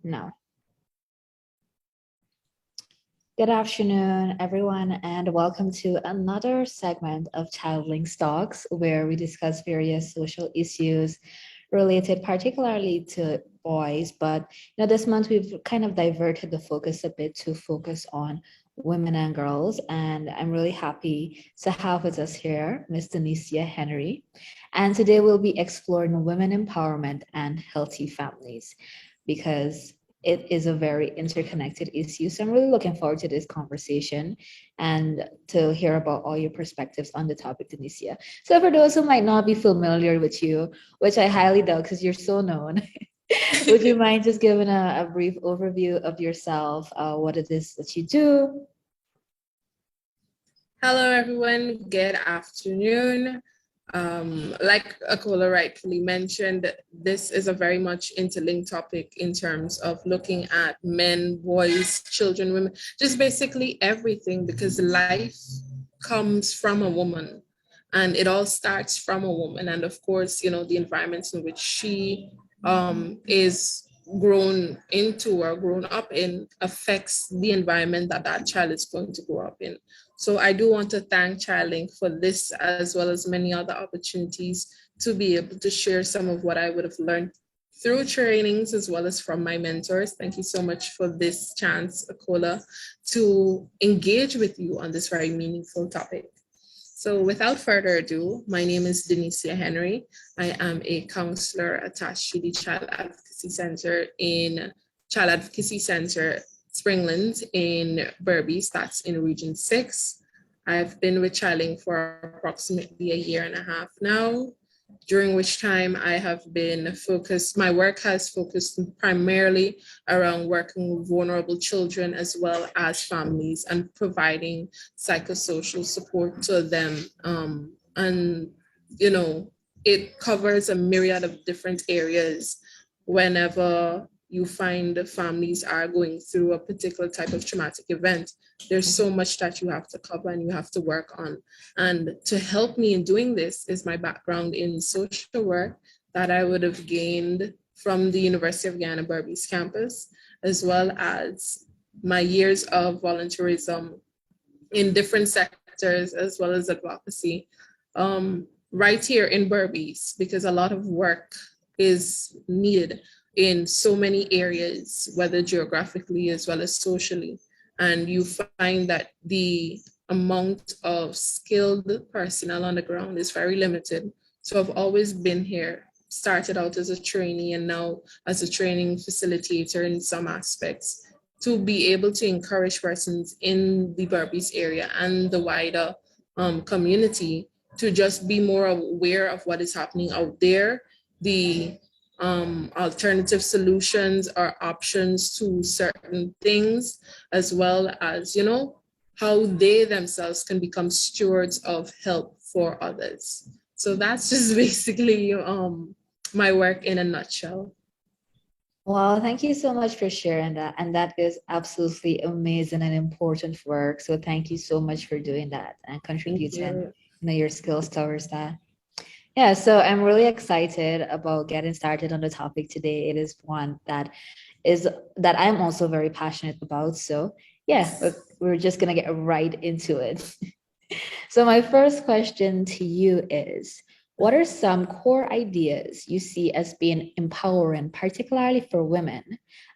Now, good afternoon, everyone, and welcome to another segment of Childlings Talks, where we discuss various social issues related particularly to boys. But this month we've kind of diverted the focus a bit to focus on women and girls. And I'm really happy to have with us here Ms. Denicia Henry. And today we'll be exploring women empowerment and healthy families because it is a very interconnected issue. So I'm really looking forward to this conversation and to hear about all your perspectives on the topic, Denicia. So for those who might not be familiar with you, which I highly doubt because you're so known, would you mind just giving a brief overview of yourself, what it is that you do? Hello, everyone. Good afternoon. Like Akola rightfully mentioned, this is a very much interlinked topic in terms of looking at men, boys, children, women, just basically everything, because life comes from a woman and it all starts from a woman. And of course, the environments in which she is grown into or grown up in affects the environment that that child is going to grow up in. So I do want to thank ChildLink for this, as well as many other opportunities to be able to share some of what I would have learned through trainings, as well as from my mentors. Thank you so much for this chance, Akola, to engage with you on this very meaningful topic. So without further ado, my name is Denicia Henry. I am a counselor attached to the Child Advocacy Center Springlands in Berbice, that's in Region 6. I've been with Childing for approximately a year and a half now, during which time I have been focused, my work has focused primarily around working with vulnerable children as well as families and providing psychosocial support to them. And, it covers a myriad of different areas whenever you find the families are going through a particular type of traumatic event. There's so much that you have to cover and you have to work on. And to help me in doing this is my background in social work that I would have gained from the University of Guyana Berbice campus, as well as my years of volunteerism in different sectors, as well as advocacy, right here in Berbice, because a lot of work is needed in so many areas, whether geographically as well as socially. And you find that the amount of skilled personnel on the ground is very limited. So I've always been here, started out as a trainee and now as a training facilitator in some aspects, to be able to encourage persons in the Berbice area and the wider community to just be more aware of what is happening out there, the alternative solutions or options to certain things, as well as, how they themselves can become stewards of help for others. So that's just basically my work in a nutshell. Well, thank you so much for sharing that. And that is absolutely amazing and important work. So thank you so much for doing that and contributing your skills towards that. Yeah, so I'm really excited about getting started on the topic today. It is one that I'm also very passionate about. So yeah, we're just gonna get right into it. So my first question to you is, what are some core ideas you see as being empowering, particularly for women,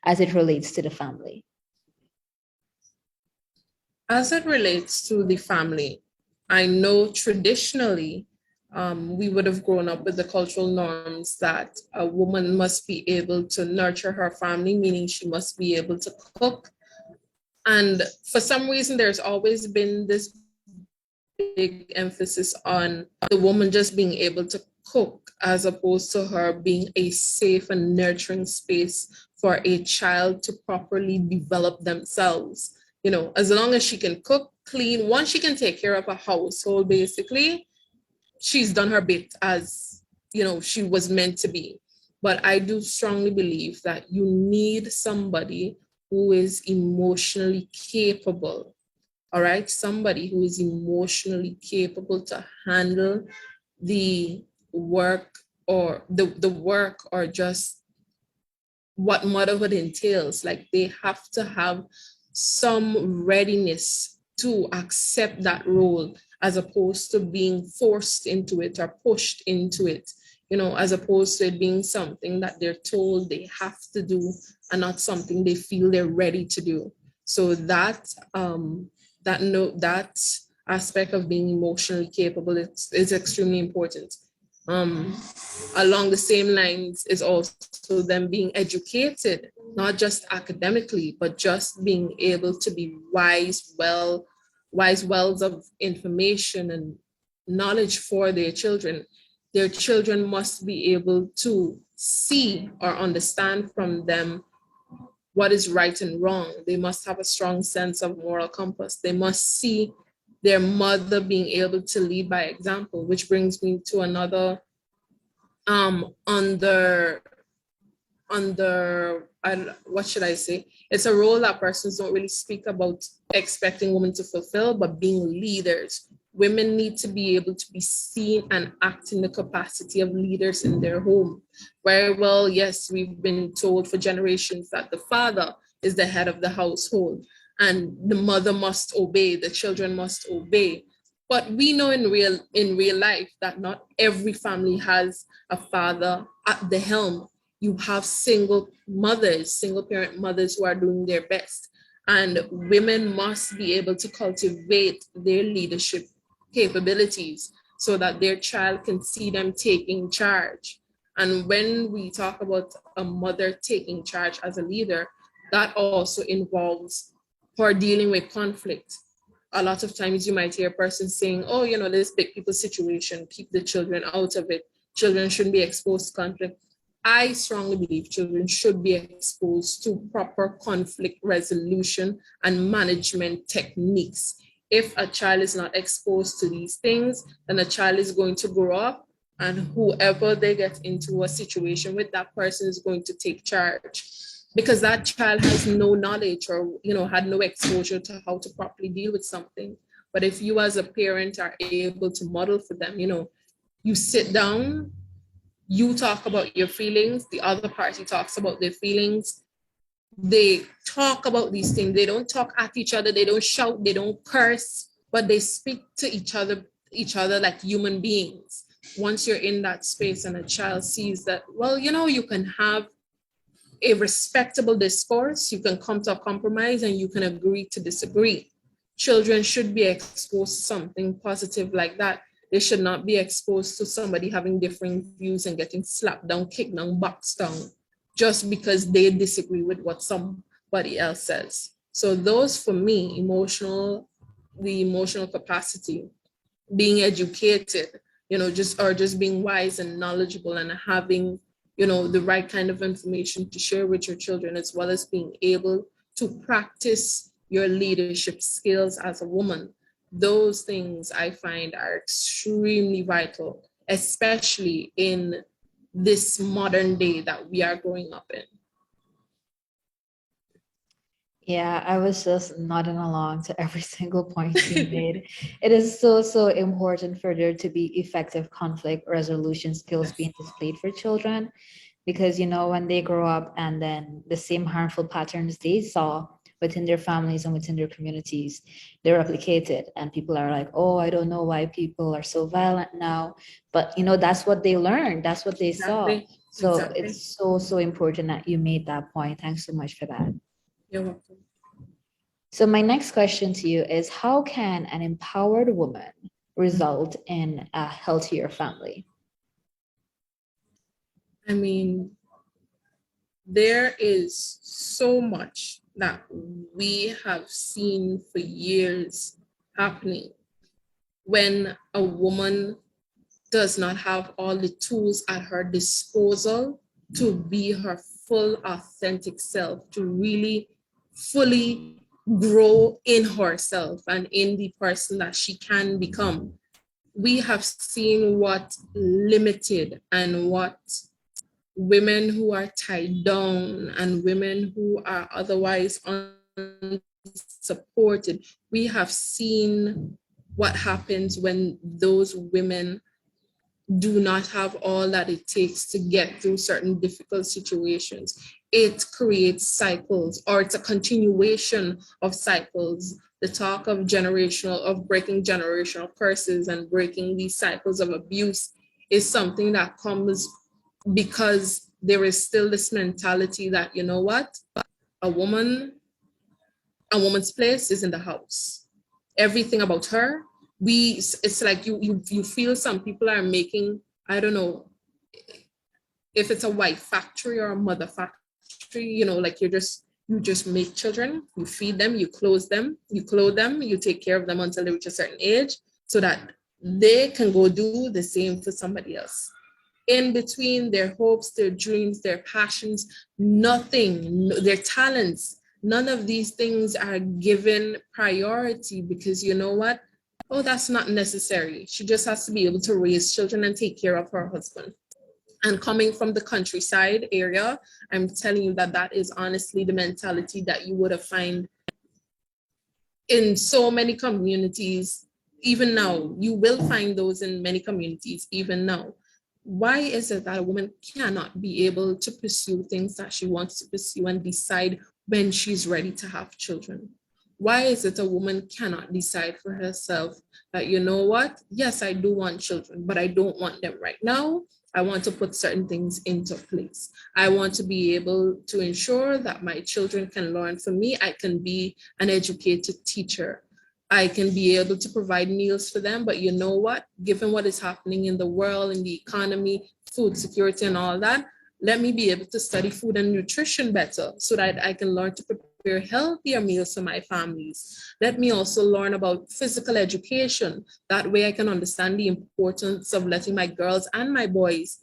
as it relates to the family? As it relates to the family, I know traditionally we would have grown up with the cultural norms that a woman must be able to nurture her family, meaning she must be able to cook. And for some reason, there's always been this big emphasis on the woman just being able to cook, as opposed to her being a safe and nurturing space for a child to properly develop themselves. As long as she can cook, clean, once she can take care of a household, basically, she's done her bit as, she was meant to be. But I do strongly believe that you need somebody who is emotionally capable. All right, somebody who is emotionally capable to handle the work or the work, or just what motherhood entails. Like they have to have some readiness to accept that role as opposed to being forced into it or pushed into it, as opposed to it being something that they're told they have to do and not something they feel they're ready to do. So that aspect of being emotionally capable is extremely important. Um, Along the same lines is also them being educated, not just academically, but just being able to be wise wells of information and knowledge for their children. Their children must be able to see or understand from them what is right and wrong. They must have a strong sense of moral compass. They must see their mother being able to lead by example, which brings me to another what should I say? It's a role that persons don't really speak about expecting women to fulfill, but being leaders. Women need to be able to be seen and act in the capacity of leaders in their home. Very well, yes, we've been told for generations that the father is the head of the household and the mother must obey, the children must obey. But we know in real life that not every family has a father at the helm. You have single parent mothers who are doing their best. And women must be able to cultivate their leadership capabilities so that their child can see them taking charge. And when we talk about a mother taking charge as a leader, that also involves her dealing with conflict. A lot of times you might hear a person saying, oh, this big people situation, keep the children out of it. Children shouldn't be exposed to conflict. I strongly believe children should be exposed to proper conflict resolution and management techniques. If a child is not exposed to these things, then a child is going to grow up and whoever they get into a situation with, that person is going to take charge because that child has no knowledge or, had no exposure to how to properly deal with something. But if you as a parent are able to model for them, you sit down, you talk about your feelings, the other party talks about their feelings. They talk about these things. They don't talk at each other. They don't shout. They don't curse, but they speak to each other like human beings. Once you're in that space and a child sees that, well, you can have a respectable discourse, you can come to a compromise and you can agree to disagree. Children should be exposed to something positive like that. They should not be exposed to somebody having different views and getting slapped down, kicked down, boxed down, just because they disagree with what somebody else says. So those for me, the emotional capacity, being educated, just being wise and knowledgeable and having, the right kind of information to share with your children, as well as being able to practice your leadership skills as a woman. Those things I find are extremely vital, especially in this modern day that we are growing up in. Yeah, I was just nodding along to every single point you made. It is so important for there to be effective conflict resolution skills being displayed for children, because when they grow up and then the same harmful patterns they saw within their families and within their communities, they're replicated, and people are like, oh, I don't know why people are so violent now, but that's what they learned, that's what they saw. So exactly. It's so important that you made that point. Thanks so much for that. You're welcome. So my next question to you is, how can an empowered woman result in a healthier family? I mean, there is so much that we have seen for years happening when a woman does not have all the tools at her disposal to be her full, authentic self, to really fully grow in herself and in the person that she can become. We have seen what limited and what women who are tied down and women who are otherwise unsupported. We have seen what happens when those women do not have all that it takes to get through certain difficult situations. it creates cycles, or it's a continuation of cycles. The talk of breaking generational curses and breaking these cycles of abuse is something that comes because there is still this mentality that, you know what, a woman's place is in the house. Everything about her, it's like you feel some people are making, I don't know if it's a wife factory or a mother factory, like you just make children, you feed them, you clothe them, you take care of them until they reach a certain age so that they can go do the same for somebody else. In between, their hopes, their dreams, their passions, nothing, their talents, none of these things are given priority because you know what? Oh, that's not necessary. She just has to be able to raise children and take care of her husband. And coming from the countryside area, I'm telling you that is honestly the mentality that you would have find in so many communities. Even now, you will find those in many communities, even now. Why is it that a woman cannot be able to pursue things that she wants to pursue and decide when she's ready to have children? Why is it a woman cannot decide for herself that, you know what, yes, I do want children, but I don't want them right now. I want to put certain things into place. I want to be able to ensure that my children can learn from me. I can be an educated teacher. I can be able to provide meals for them. But you know what? Given what is happening in the world, in the economy, food security and all that, let me be able to study food and nutrition better so that I can learn to prepare healthier meals for my families. Let me also learn about physical education. That way I can understand the importance of letting my girls and my boys,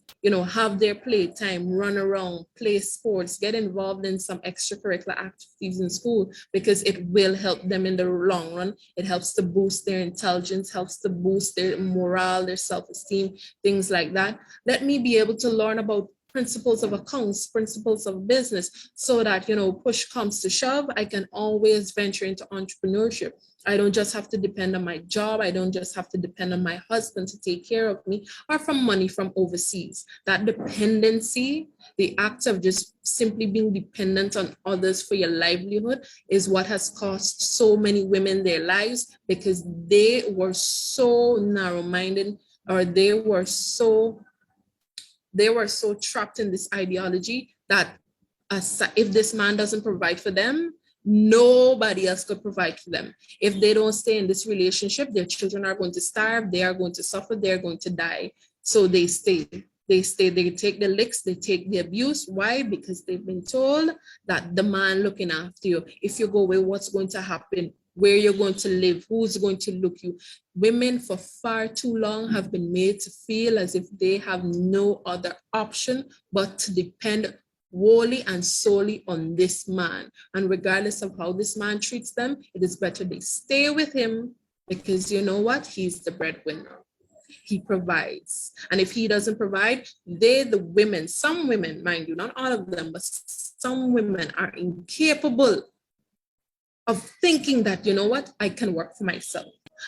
have their playtime, run around, play sports, get involved in some extracurricular activities in school, because it will help them in the long run. It helps to boost their intelligence, helps to boost their morale, their self-esteem, things like that. Let me be able to learn about principles of accounts, principles of business, so that, push comes to shove, I can always venture into entrepreneurship. I don't just have to depend on my job. I don't just have to depend on my husband to take care of me or from money from overseas. That dependency, the act of just simply being dependent on others for your livelihood, is what has cost so many women their lives, because they were so narrow-minded, or they were so trapped in this ideology that if this man doesn't provide for them, nobody else could provide for them. If they don't stay in this relationship, their children are going to starve, they are going to suffer, they're going to die. So they stay. They take the licks, they take the abuse. Why? Because they've been told that the man looking after you, if you go away, what's going to happen? Where you're going to live, who's going to look you. Women for far too long have been made to feel as if they have no other option but to depend wholly and solely on this man. And regardless of how this man treats them, it is better they stay with him, because you know what? He's the breadwinner. He provides. And if he doesn't provide, the women, some women, mind you, not all of them, but some women are incapable of thinking that, you know what, I can work for myself.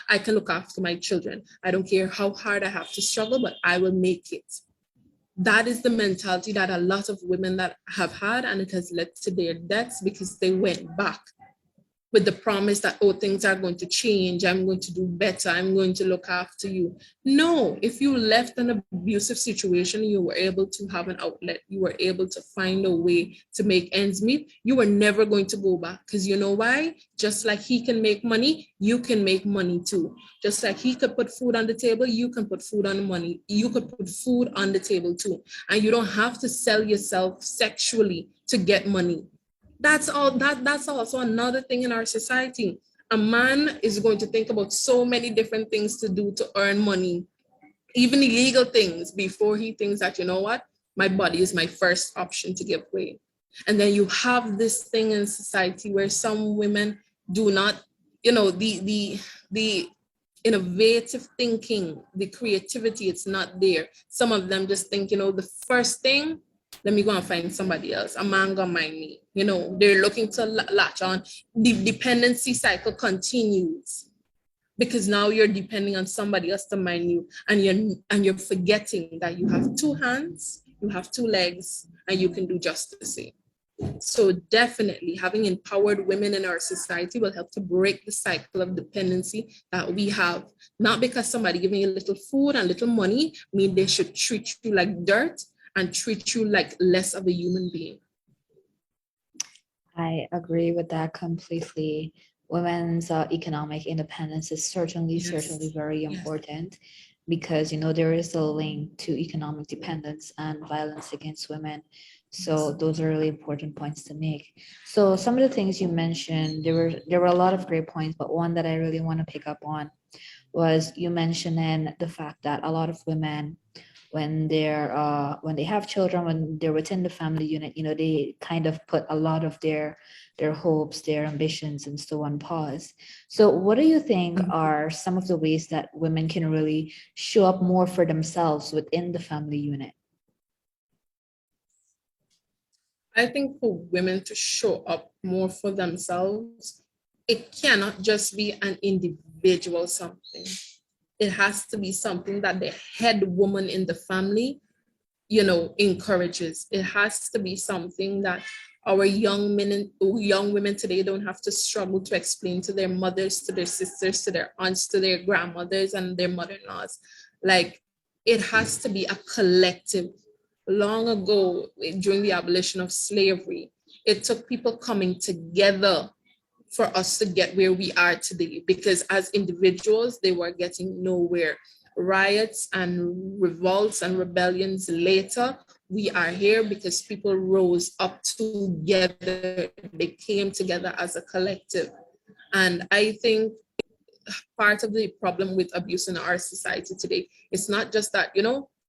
I can look after my children. I don't care how hard I have to struggle, but I will make it. That is the mentality that a lot of women that have had, and it has led to their deaths, because they went back with the promise that, oh, things are going to change, I'm going to do better, I'm going to look after you. No, if you left an abusive situation, you were able to have an outlet, you were able to find a way to make ends meet, you were never going to go back. Because you know why? Just like he can make money, you can make money too. Just like he could put food on the table, you can put food on the money. You could put food on the table too. And you don't have to sell yourself sexually to get money. That's also another thing in our society. A man is going to think about so many different things to do to earn money, even illegal things, before he thinks that, you know what, my body is my first option to give away. And then you have this thing in society where some women do not, the innovative thinking, the creativity, it's not there. Some of them just think, the first thing, let me go and find somebody else. A man gonna mind me. They're looking to latch on. The dependency cycle continues, because now you're depending on somebody else to mind you, and you're forgetting that you have two hands, you have two legs, and you can do just the same. So definitely having empowered women in our society will help to break the cycle of dependency that we have. Not because somebody giving you a little food and little money mean they should treat you like dirt and treat you like less of a human being. I agree with that completely. Women's economic independence is certainly very Yes. important because there is a link to economic dependence and violence against women. So those are really important points to make. So some of the things you mentioned, there were a lot of great points, but one that I really want to pick up on was you mentioning the fact that a lot of women when they have children, when they're within the family unit, they kind of put a lot of their hopes, their ambitions and so on pause. So what do you think are some of the ways that women can really show up more for themselves within the family unit? I think for women to show up more for themselves, it cannot just be an individual something. It has to be something that the head woman in the family, encourages. It has to be something that our young women today don't have to struggle to explain to their mothers, to their sisters, to their aunts, to their grandmothers and their mother-in-laws. Like, it has to be a collective. Long ago, during the abolition of slavery, it took people coming together for us to get where we are today, because as individuals, they were getting nowhere. Riots and revolts and rebellions later, we are here because people rose up together. They came together as a collective. And I think part of the problem with abuse in our society today, it's not just that,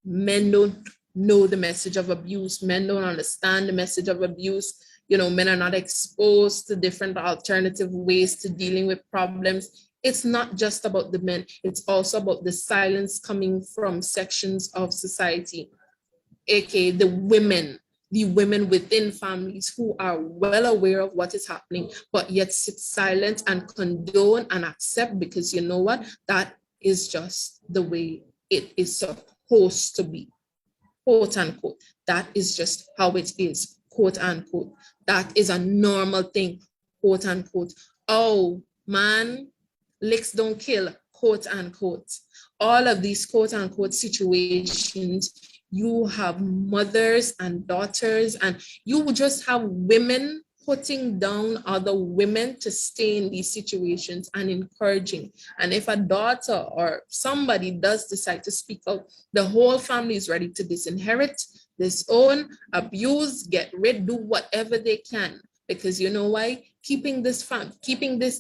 men don't know the message of abuse, men don't understand the message of abuse, men are not exposed to different alternative ways to dealing with problems. It's not just about the men, it's also about the silence coming from sections of society, aka the women within families who are well aware of what is happening, but yet sit silent and condone and accept, because you know what? That is just the way it is supposed to be, quote unquote. That is just how it is, quote unquote. That is a normal thing, quote unquote. Oh man, licks don't kill, quote unquote. All of these quote unquote situations, you have mothers and daughters, and you just have women putting down other women to stay in these situations and encouraging. And if a daughter or somebody does decide to speak out, the whole family is ready to disinherit, disown, abuse, get rid, do whatever they can. Because you know why? Keeping this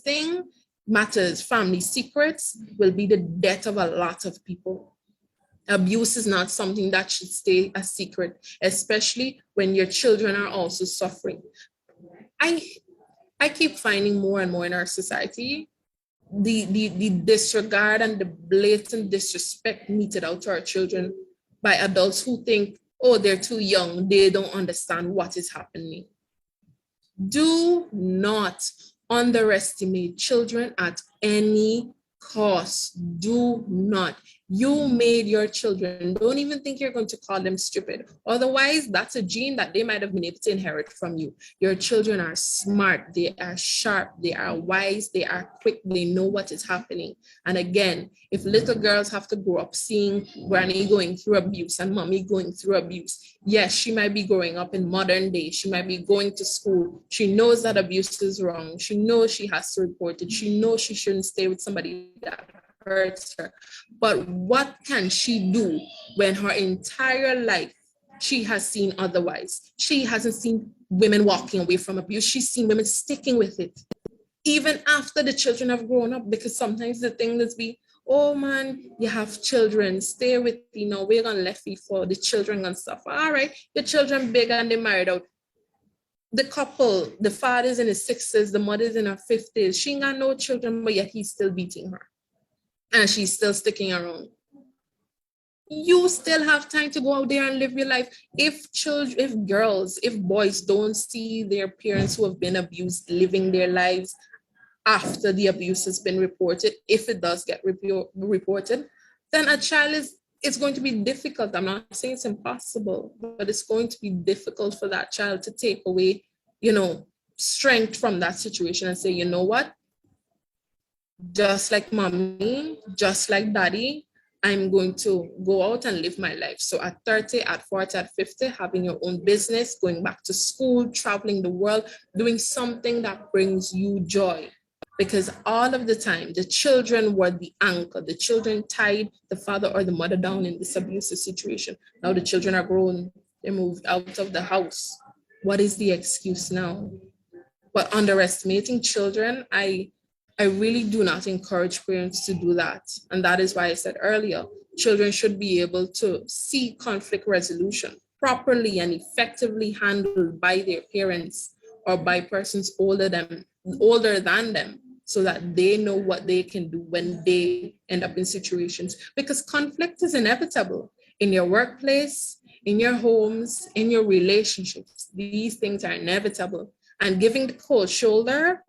thing matters. Family secrets will be the death of a lot of people. Abuse is not something that should stay a secret, especially when your children are also suffering. I I keep finding more and more in our society the disregard and the blatant disrespect meted out to our children by adults who think, oh, they're too young, they don't understand what is happening. Do not underestimate children at any cost. Do not. You made your children. Don't even think you're going to call them stupid. Otherwise, that's a gene that they might have been able to inherit from you. Your children are smart, they are sharp, they are wise, they are quick, they know what is happening. And again, if little girls have to grow up seeing granny going through abuse and mommy going through abuse, yes, she might be growing up in modern day. She might be going to school. She knows that abuse is wrong. She knows she has to report it. She knows she shouldn't stay with somebody that hurts her. But what can she do when her entire life she has seen otherwise? She hasn't seen women walking away from abuse. She's seen women sticking with it, even after the children have grown up, because sometimes the thing is oh man, you have children, stay with, we're gonna left you for the children and stuff. All right, your children big and they married out. The couple, the father's in his 60s, the mother's in her 50s. She ain't got no children, but yet he's still beating her. And she's still sticking around. You still have time to go out there and live your life. If girls, if boys don't see their parents who have been abused living their lives after the abuse has been reported, if it does get reported, then a child it's going to be difficult. I'm not saying it's impossible, but it's going to be difficult for that child to take away strength from that situation and say, you know what, just like mommy, just like daddy, I'm going to go out and live my life. So at 30, at 40, at 50, having your own business, going back to school, traveling the world, doing something that brings you joy. Because all of the time, the children were the anchor. The children tied the father or the mother down in this abusive situation. Now the children are grown, they moved out of the house. What is the excuse now? But underestimating children, I really do not encourage parents to do that. And that is why I said earlier, children should be able to see conflict resolution properly and effectively handled by their parents or by persons older than them, so that they know what they can do when they end up in situations. Because conflict is inevitable in your workplace, in your homes, in your relationships. These things are inevitable. And giving the cold shoulder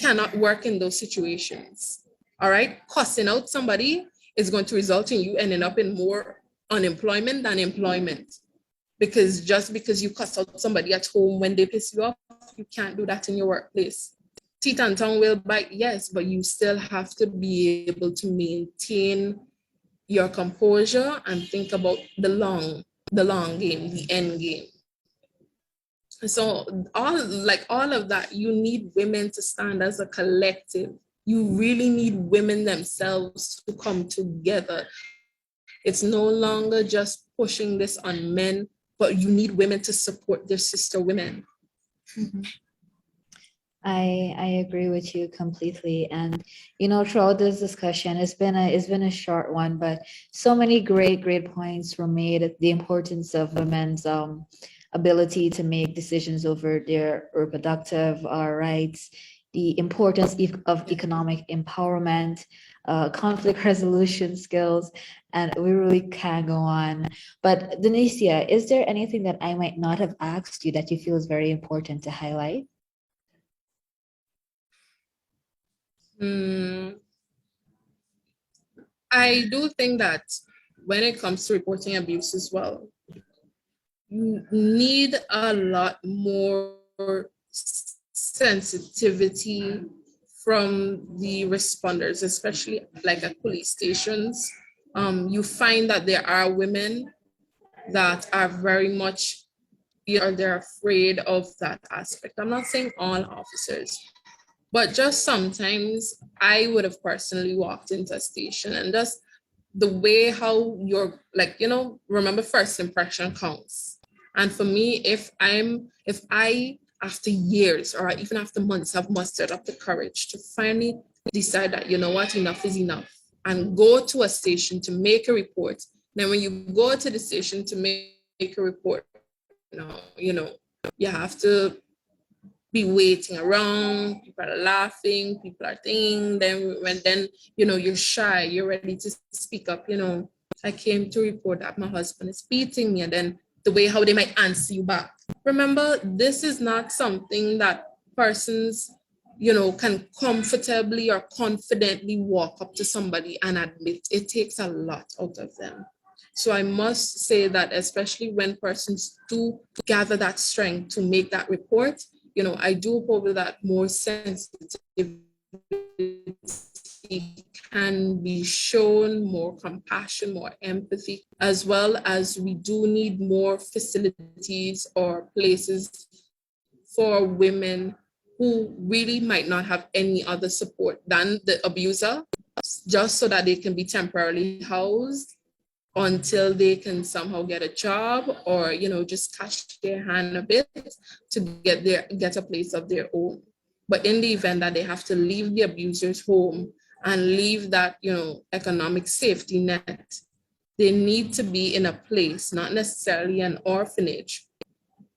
cannot work in those situations. All right. Cussing out somebody is going to result in you ending up in more unemployment than employment. Because just because you cuss out somebody at home when they piss you off, you can't do that in your workplace. Teeth and tongue will bite, yes, but you still have to be able to maintain your composure and think about the long game, the end game. So all of that, you need women to stand as a collective. You really need women themselves to come together. It's no longer just pushing this on men, but you need women to support their sister women. Mm-hmm. I agree with you completely. And throughout this discussion, it's been a short one, but so many great points were made. The importance of women's ability to make decisions over their reproductive rights, the importance of economic empowerment, conflict resolution skills, and we really can go on. But Donicia, is there anything that I might not have asked you that you feel is very important to highlight? I do think that when it comes to reporting abuse as well, you need a lot more sensitivity from the responders, especially like at police stations. You find that there are women that are very much, they're afraid of that aspect. I'm not saying all officers, but just sometimes I would have personally walked into a station and just the way how you're remember first impression counts. And for me, if I after years or even after months have mustered up the courage to finally decide that, you know what, enough is enough, and go to a station to make a report. Then when you go to the station to make a report, you have to be waiting around, people are laughing, people are thinking, then you're shy, you're ready to speak up, I came to report that my husband is beating me, and then the way how they might answer you back. Remember, this is not something that persons, can comfortably or confidently walk up to somebody and admit. It takes a lot out of them. So I must say that especially when persons do gather that strength to make that report, I do hope that more sensitivity can be shown, more compassion, more empathy, as well as we do need more facilities or places for women who really might not have any other support than the abuser, just so that they can be temporarily housed until they can somehow get a job or, just catch their hand a bit to get a place of their own. But in the event that they have to leave the abuser's home and leave that, economic safety net, they need to be in a place, not necessarily an orphanage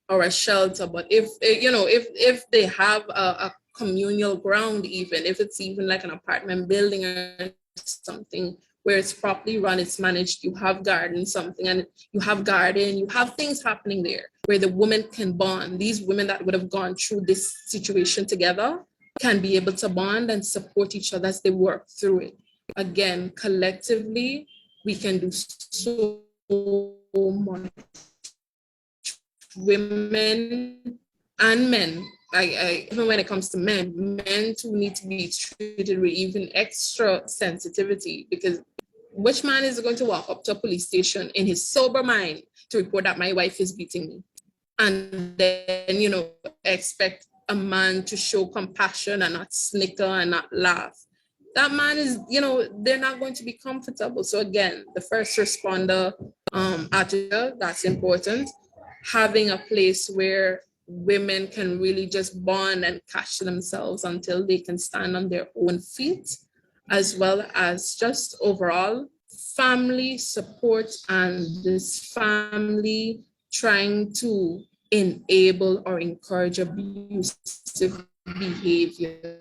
or a shelter, but if they have a communal ground, even if it's even like an apartment building or something, where it's properly run, it's managed, you have garden, you have things happening there where the women can bond. These women that would have gone through this situation together can be able to bond and support each other as they work through it. Again, collectively, we can do so much. Women and men. Even when it comes to men too need to be treated with even extra sensitivity, because which man is going to walk up to a police station in his sober mind to report that my wife is beating me, and then expect a man to show compassion and not snicker and not laugh? That man is, they're not going to be comfortable. So again, the first responder attitude, that's important. Having a place where women can really just bond and catch themselves until they can stand on their own feet, as well as just overall family support and this family trying to enable or encourage abusive behavior.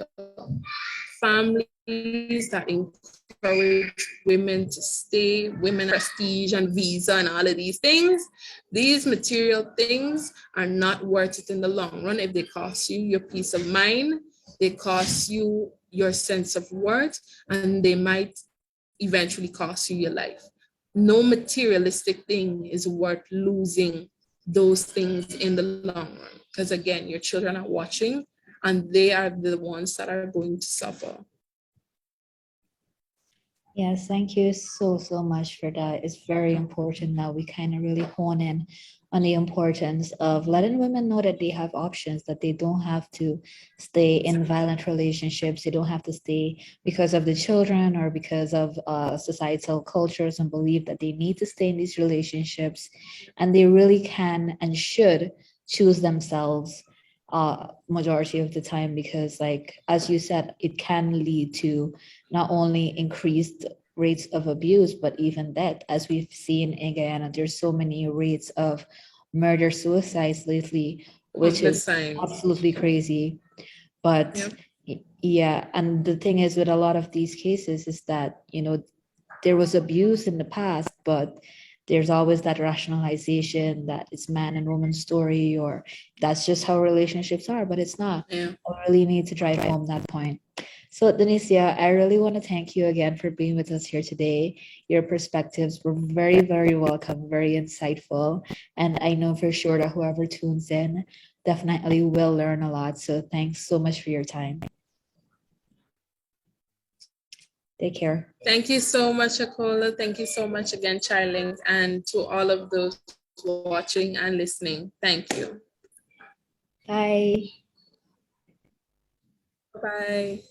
Families that encourage women to stay, women prestige and visa and all of these things, these material things are not worth it in the long run. If they cost you your peace of mind, they cost you your sense of worth, and they might eventually cost you your life. No materialistic thing is worth losing those things in the long run, because again, your children are watching and they are the ones that are going to suffer. Yes, thank you so much for that. It's very important that we kind of really hone in on the importance of letting women know that they have options, that they don't have to stay in violent relationships. They don't have to stay because of the children or because of societal cultures and belief that they need to stay in these relationships. And they really can and should choose themselves majority of the time, because like as you said, it can lead to not only increased rates of abuse but even death, as we've seen in Guyana. There's so many rates of murder suicides lately, which is absolutely crazy. But yeah, and the thing is with a lot of these cases is that there was abuse in the past, but there's always that rationalization that it's man and woman story, or that's just how relationships are, but it's not. Yeah. I really need to drive home that point. So Denicia, I really want to thank you again for being with us here today. Your perspectives were very, very welcome, very insightful. And I know for sure that whoever tunes in definitely will learn a lot. So thanks so much for your time. Take care. Thank you so much, Akola. Thank you so much again, Charling, and to all of those watching and listening. Thank you. Bye. Bye.